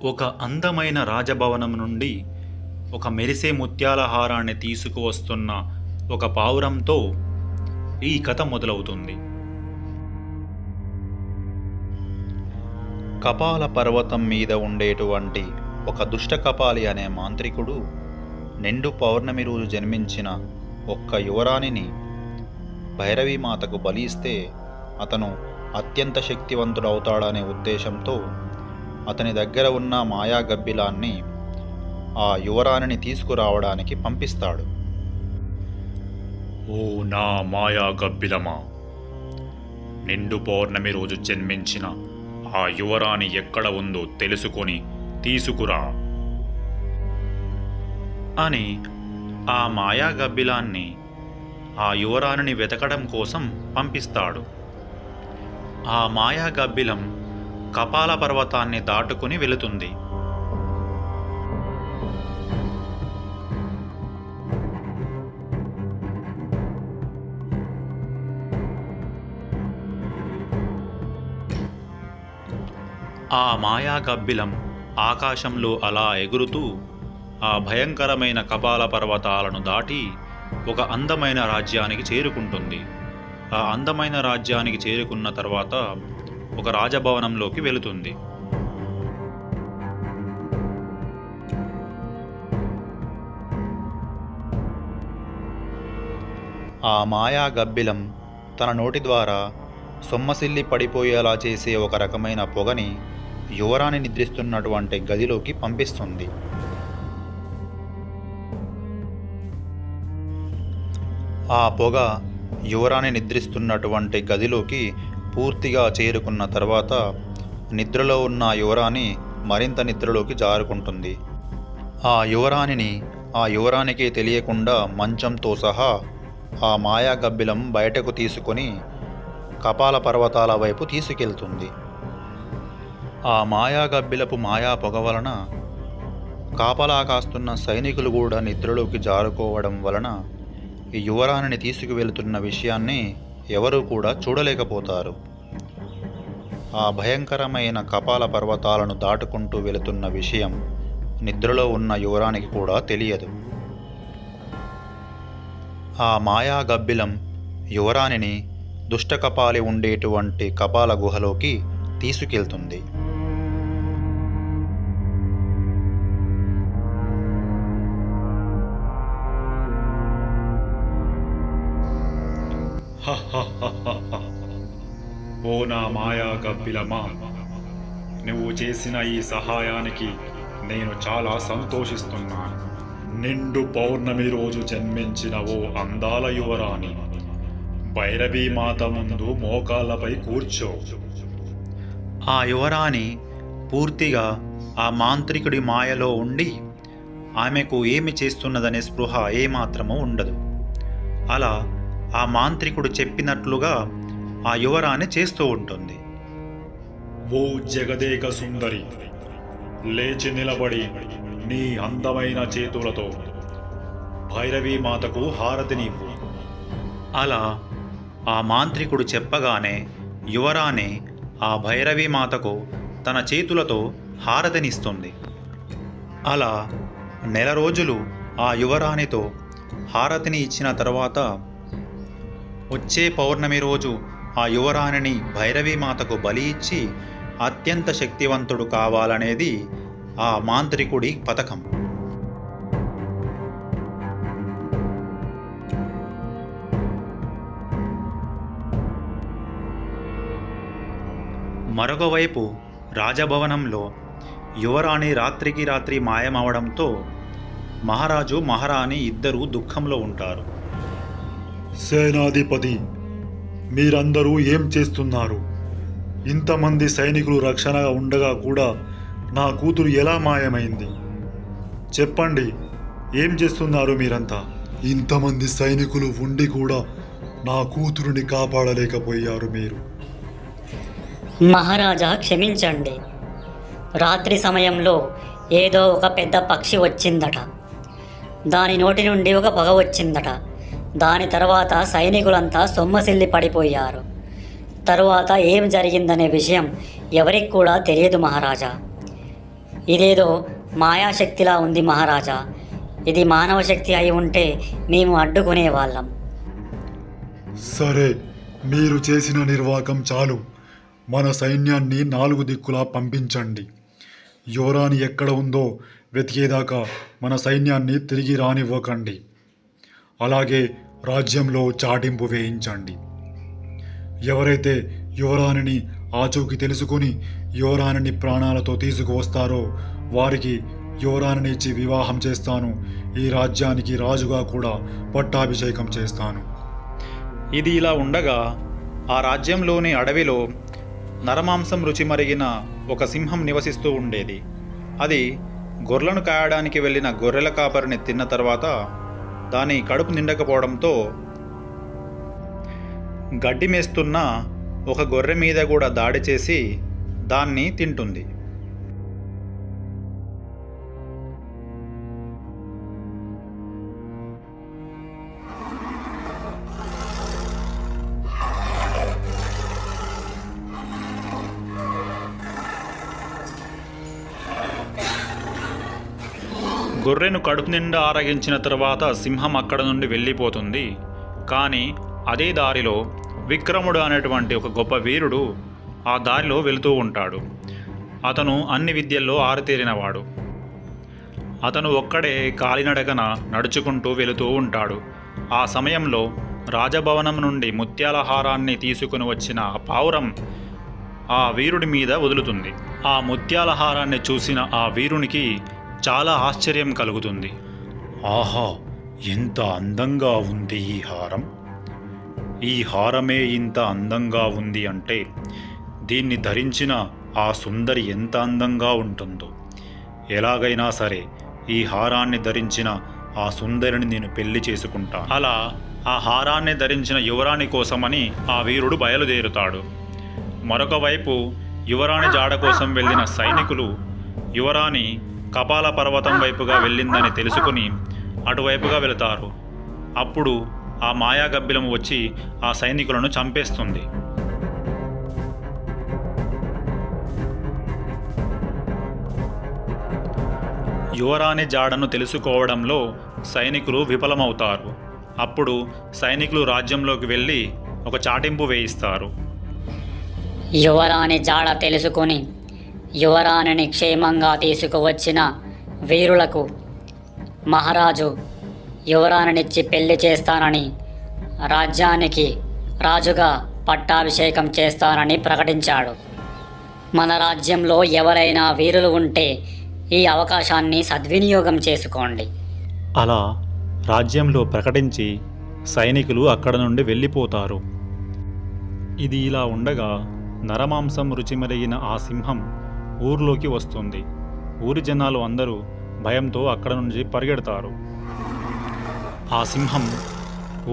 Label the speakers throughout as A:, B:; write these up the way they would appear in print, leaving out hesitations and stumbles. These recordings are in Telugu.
A: ఒక అందమైన రాజభవనం నుండి ఒక మెరిసే ముత్యాల హారాన్ని తీసుకువస్తున్న ఒక పావురంతో ఈ కథ మొదలవుతుంది. కపాల పర్వతం మీద ఉండేటువంటి ఒక దుష్ట కపాలి అనే మాంత్రికుడు నిండు పౌర్ణమి రోజు జన్మించిన ఒక్క యువరాణిని భైరవీమాతకు బలి ఇస్తే అతను అత్యంత శక్తివంతుడవుతాడనే ఉద్దేశంతో అతని దగ్గర ఉన్న మాయా గబ్బిలాన్ని ఆ యువరాణిని తీసుకురావడానికి పంపిస్తాడు.
B: ఓ నా మాయా గబ్బిలమా, నిండు పౌర్ణమి రోజు జన్మించిన ఆ యువరాణి ఎక్కడ ఉందో తెలుసుకొని తీసుకురా
A: అని ఆ మాయా గబ్బిలాన్ని ఆ యువరాణిని వెతకడం కోసం పంపిస్తాడు. ఆ మాయా గబ్బిలం కపాల పర్వతాన్ని దాటుకుని వెళుతుంది. ఆ మాయా గబ్బిలం ఆకాశంలో అలా ఎగురుతూ ఆ భయంకరమైన కపాల పర్వతాలను దాటి ఒక అందమైన రాజ్యానికి చేరుకుంటుంది. ఆ అందమైన రాజ్యానికి చేరుకున్న తర్వాత ఒక రాజభవనంలోకి వెళుతుంది. ఆ మాయా గబ్బిలం తన నోటి ద్వారా సొమ్మసిల్లి పడిపోయేలా చేసే ఒక రకమైన పొగని యువరాణి నిద్రిస్తున్నటువంటి గదిలోకి పంపిస్తుంది. ఆ పొగ యువరాణి నిద్రిస్తున్నటువంటి గదిలోకి పూర్తిగా చేరుకున్న తర్వాత నిద్రలో ఉన్న యువరాణి మరింత నిద్రలోకి జారుకుంటుంది. ఆ యువరాణికి తెలియకుండా మంచంతో సహా ఆ మాయా గబ్బిలం బయటకు తీసుకొని కపాల పర్వతాల వైపు తీసుకెళ్తుంది. ఆ మాయా గబ్బిలపు మాయా పొగ వలన కాపలా కాస్తున్న సైనికులు కూడా నిద్రలోకి జారుకోవడం వలన ఈ యువరాణిని తీసుకువెళుతున్న విషయాన్ని ఎవరూ కూడా చూడలేకపోతారు. ఆ భయంకరమైన కపాల పర్వతాలను దాటుకుంటూ వెళుతున్న విషయం నిద్రలో ఉన్న యువరానికి కూడా తెలియదు. ఆ మాయా గబ్బిలం యువరాణిని దుష్టకపాలి ఉండేటువంటి కపాల గుహలోకి తీసుకెళ్తుంది.
B: ఓ నా మాయా గబ్బిలమా, నువ్వు చేసిన ఈ సహాయానికి నేను చాలా సంతోషిస్తున్నాను. నిండు పౌర్ణమి రోజు జన్మించిన ఓ అందాల యువరాణి, భైరవీమాత ముందు మోకాళ్ళపై కూర్చో.
A: ఆ యువరాణి పూర్తిగా ఆ మాంత్రికుడి మాయలో ఉండి ఆమెకు ఏమి చేస్తున్నదనే స్పృహ ఏమాత్రమూ ఉండదు. అలా ఆ మాంత్రికుడు చెప్పినట్లుగా ఆ యువరాణి చేస్తూ ఉంటుంది.
B: ఓ జగదేక సుందరి, లేచి నిలబడి నీ అందమైన చేతులతో భైరవీమాతకు హారతినివ్వు.
A: అలా ఆ మాంత్రికుడు చెప్పగానే యువరాణి ఆ భైరవీమాతకు తన చేతులతో హారతినిస్తుంది. అలా నెల రోజులు ఆ యువరాణితో హారతిని ఇచ్చిన తర్వాత వచ్చే పౌర్ణమి రోజు ఆ యువరాణిని భైరవీమాతకు బలి ఇచ్చి అత్యంత శక్తివంతుడు కావాలనేది ఆ మాంత్రికుడి పథకం. మరొకవైపు రాజభవనంలో యువరాణి రాత్రికి రాత్రి మాయమవడంతో మహారాజు మహారాణి ఇద్దరూ దుఃఖంలో ఉంటారు.
B: సేనాధిపతి, మీరందరూ ఏం చేస్తున్నారు? ఇంతమంది సైనికులు రక్షణగా ఉండగా కూడా నా కూతురు ఎలా మాయమైంది? చెప్పండి, ఏం చేస్తున్నారు మీరంతా? ఇంతమంది సైనికులు ఉండి కూడా నా కూతురుని కాపాడలేకపోయారు మీరు.
C: మహారాజా, క్షమించండి. రాత్రి సమయంలో ఏదో ఒక పెద్ద పక్షి వచ్చిందట. దాని నోటి నుండి ఒక పొగ వచ్చిందట. దాని తర్వాత సైనికులంతా సొమ్మసిల్లి పడిపోయారు. తరువాత ఏం జరిగిందనే విషయం ఎవరికి కూడా తెలియదు మహారాజా. ఇదేదో మాయాశక్తిలా ఉంది మహారాజా. ఇది మానవ శక్తి అయి ఉంటే మేము అడ్డుకునేవాళ్ళం.
D: సరే, మీరు చేసిన నిర్వాకం చాలు. మన సైన్యాన్ని 4 దిక్కులా పంపించండి. యువరాణి ఎక్కడ ఉందో వెతికేదాకా మన సైన్యాన్ని తిరిగి రానివ్వకండి. అలాగే రాజ్యంలో చాటింపు వేయించండి. ఎవరైతే యువరాణిని ఆచూకీ తెలుసుకుని యువరాణిని ప్రాణాలతో తీసుకువస్తారో వారికి యువరాణిని ఇచ్చి వివాహం చేస్తాను. ఈ రాజ్యానికి రాజుగా కూడా పట్టాభిషేకం చేస్తాను.
A: ఇది ఇలా ఉండగా ఆ రాజ్యంలోని అడవిలో నరమాంసం రుచి మరిగిన ఒక సింహం నివసిస్తూ ఉండేది. అది గొర్రెలను కాయడానికి వెళ్ళిన గొర్రెల కాపరిని తిన్న తర్వాత దాని కడుపు నిండకపోవడంతో గడ్డి మేస్తున్న ఒక గొర్రె మీద కూడా దాడి చేసి దాన్ని తింటుంది. గొర్రెను కడుపు నిండా ఆరగించిన తర్వాత సింహం అక్కడ నుండి వెళ్ళిపోతుంది. కానీ అదే దారిలో విక్రముడు అనేటువంటి ఒక గొప్ప వీరుడు ఆ దారిలో వెళుతూ ఉంటాడు. అతను అన్ని విద్యల్లో ఆరితేరినవాడు. అతను ఒక్కడే కాలినడకన నడుచుకుంటూ వెళుతూ ఉంటాడు. ఆ సమయంలో రాజభవనం నుండి ముత్యాల హారాన్ని తీసుకుని వచ్చిన ఆ పావురం ఆ వీరుడి మీద వదులుతుంది. ఆ ముత్యాల హారాన్ని చూసిన ఆ వీరునికి చాలా ఆశ్చర్యం కలుగుతుంది.
B: ఆహా, ఎంత అందంగా ఉంది ఈ హారం! ఈ హారమే ఇంత అందంగా ఉంది అంటే దీన్ని ధరించిన ఆ సుందరి ఎంత అందంగా ఉంటుందో. ఎలాగైనా సరే ఈ హారాన్ని ధరించిన ఆ సుందరిని నేను పెళ్లి చేసుకుంటాను. అలా ఆ హారాన్ని ధరించిన యువరాణి కోసమని ఆ వీరుడు బయలుదేరుతాడు. మరొక వైపు యువరాణి జాడ కోసం వెళ్ళిన సైనికులు యువరాణి కపాల పర్వతం వైపుగా వెళ్ళిందని తెలుసుకుని అటువైపుగా వెళతారు. అప్పుడు ఆ మాయాగబ్బిలం వచ్చి ఆ సైనికులను చంపేస్తుంది. యువరాణి జాడను తెలుసుకోవడంలో సైనికులు విఫలమవుతారు. అప్పుడు సైనికులు రాజ్యంలోకి వెళ్ళి ఒక చాటింపు వేయిస్తారు.
C: యువరాణి జాడ తెలుసుకొని యువరాణిని క్షేమంగా తీసుకువచ్చిన వీరులకు మహారాజు యువరాణినిచ్చి పెళ్లి చేస్తానని, రాజ్యానికి రాజుగా పట్టాభిషేకం చేస్తానని ప్రకటించాడు. మన రాజ్యంలో ఎవరైనా వీరులు ఉంటే ఈ అవకాశాన్ని సద్వినియోగం చేసుకోండి.
A: అలా రాజ్యంలో ప్రకటించి సైనికులు అక్కడ నుండి వెళ్ళిపోతారు. ఇది ఇలా ఉండగా నరమాంసం రుచి మరిగిన ఆ సింహం ఊర్లోకి వస్తుంది. ఊరి జనాలు అందరూ భయంతో అక్కడ నుంచి పరిగెడతారు. ఆ సింహం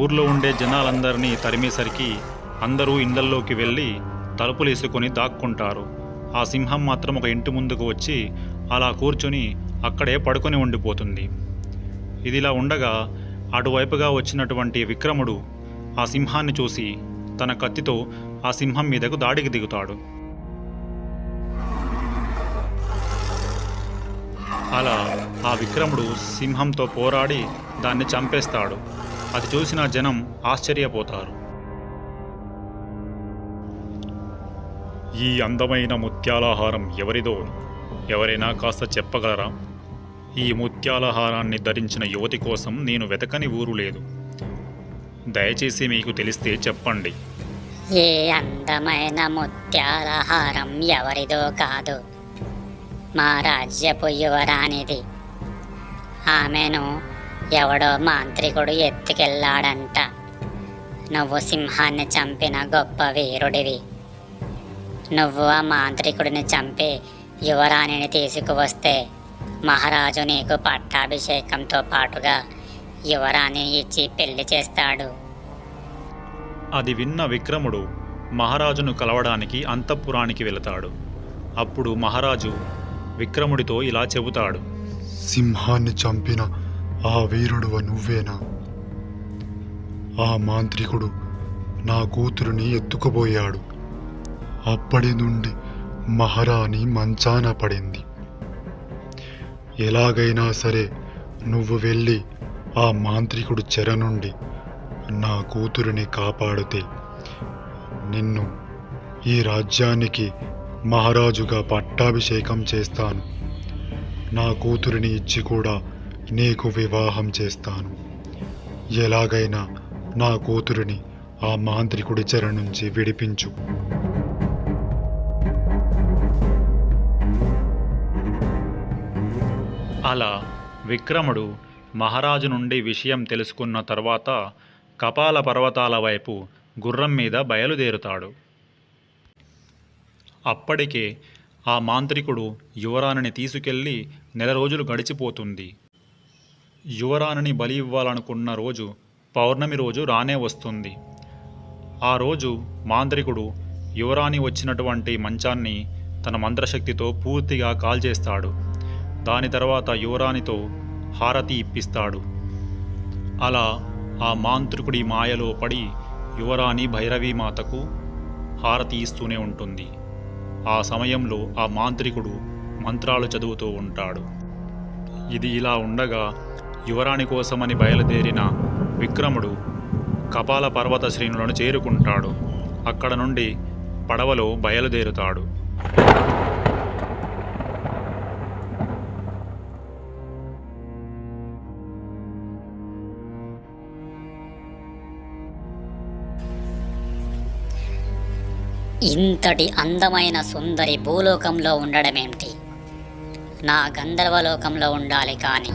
A: ఊర్లో ఉండే జనాలందరినీ తరిమేసరికి అందరూ ఇళ్లల్లోకి వెళ్ళి తలుపులేసుకొని దాక్కుంటారు. ఆ సింహం మాత్రం ఒక ఇంటి ముందుకు వచ్చి అలా కూర్చొని అక్కడే పడుకొని ఉండిపోతుంది. ఇదిలా ఉండగా అటువైపుగా వచ్చినటువంటి విక్రముడు ఆ సింహాన్ని చూసి తన కత్తితో ఆ సింహం మీదకు దాడికి దిగుతాడు. అలా ఆ విక్రముడు సింహంతో పోరాడి దాన్ని చంపేస్తాడు. అది చూసిన జనం ఆశ్చర్యపోతారు. ఈ అందమైన ముత్యాలహారం ఎవరిదో ఎవరైనా కాస్త చెప్పగలరా? ఈ ముత్యాలహారాన్ని ధరించిన యువతి కోసం నేను వెతకని ఊరు లేదు. దయచేసి మీకు తెలిస్తే చెప్పండి.
E: ఏ అందమైన ముత్యాలహారం ఎవరిదో కాదు, మా రాజ్యపు యువరాణిది. ఆమెను ఎవడో మాంత్రికుడు ఎత్తుకెళ్ళాడంట. నువ్వు సింహాన్ని చంపిన గొప్ప వీరుడివి. నువ్వు ఆ మాంత్రికుడిని చంపి యువరాణిని తీసుకువస్తే మహారాజు నీకు పట్టాభిషేకంతో పాటుగా యువరాణిని ఇచ్చి పెళ్లి చేస్తాడు.
A: అది విన్న విక్రముడు మహారాజును కలవడానికి అంతఃపురానికి వెళతాడు. అప్పుడు మహారాజు విక్రముడితో ఇలా చెబుతాడు.
D: సింహాన్ని చంపిన ఆ వీరుడు నువ్వేనా? ఆ మాంత్రికుడు నా కూతురుని ఎలాగైనా సరే నువ్వు వెళ్ళి ఆ మాంత్రికుడు చెర నుండి నా కూతురిని కాపాడితే నిన్ను ఈ రాజ్యానికి మహారాజుగా పట్టాభిషేకం చేస్తాను. నా కూతురిని ఇచ్చి కూడా నీకు వివాహం చేస్తాను. ఎలాగైనా నా కూతురిని ఆ మాంత్రికుడి చెర నుంచి విడిపించు.
A: అలా విక్రముడు మహారాజు నుండి విషయం తెలుసుకున్న తర్వాత కపాల పర్వతాల వైపు గుర్రం మీద బయలుదేరుతాడు. అప్పటికే ఆ మాంత్రికుడు యువరాణిని తీసుకెళ్ళి 1 రోజులు గడిచిపోతుంది. యువరాణిని బలి ఇవ్వాలనుకున్న రోజు పౌర్ణమి రోజు రానే వస్తుంది. ఆ రోజు మాంత్రికుడు యువరాణి వచ్చినటువంటి మంచాన్ని తన మంత్రశక్తితో పూర్తిగా కాల్చేస్తాడు. దాని తర్వాత యువరాణితో హారతి ఇప్పిస్తాడు. అలా ఆ మాంత్రికుడి మాయలో పడి యువరాణి భైరవీమాతకు హారతి ఇస్తూనే ఉంటుంది. ఆ సమయంలో ఆ మాంత్రికుడు మంత్రాలు చదువుతూ ఉంటాడు. ఇది ఇలా ఉండగా యువరాణి కోసమని బయలుదేరిన విక్రముడు కపాల పర్వత శ్రేణులను చేరుకుంటాడు. అక్కడ నుండి పడవలో బయలుదేరుతాడు.
E: ఇంతటి అందమైన సుందరి భూలోకంలో ఉండడమేమిటి? నా గంధర్వలోకంలో ఉండాలి కానీ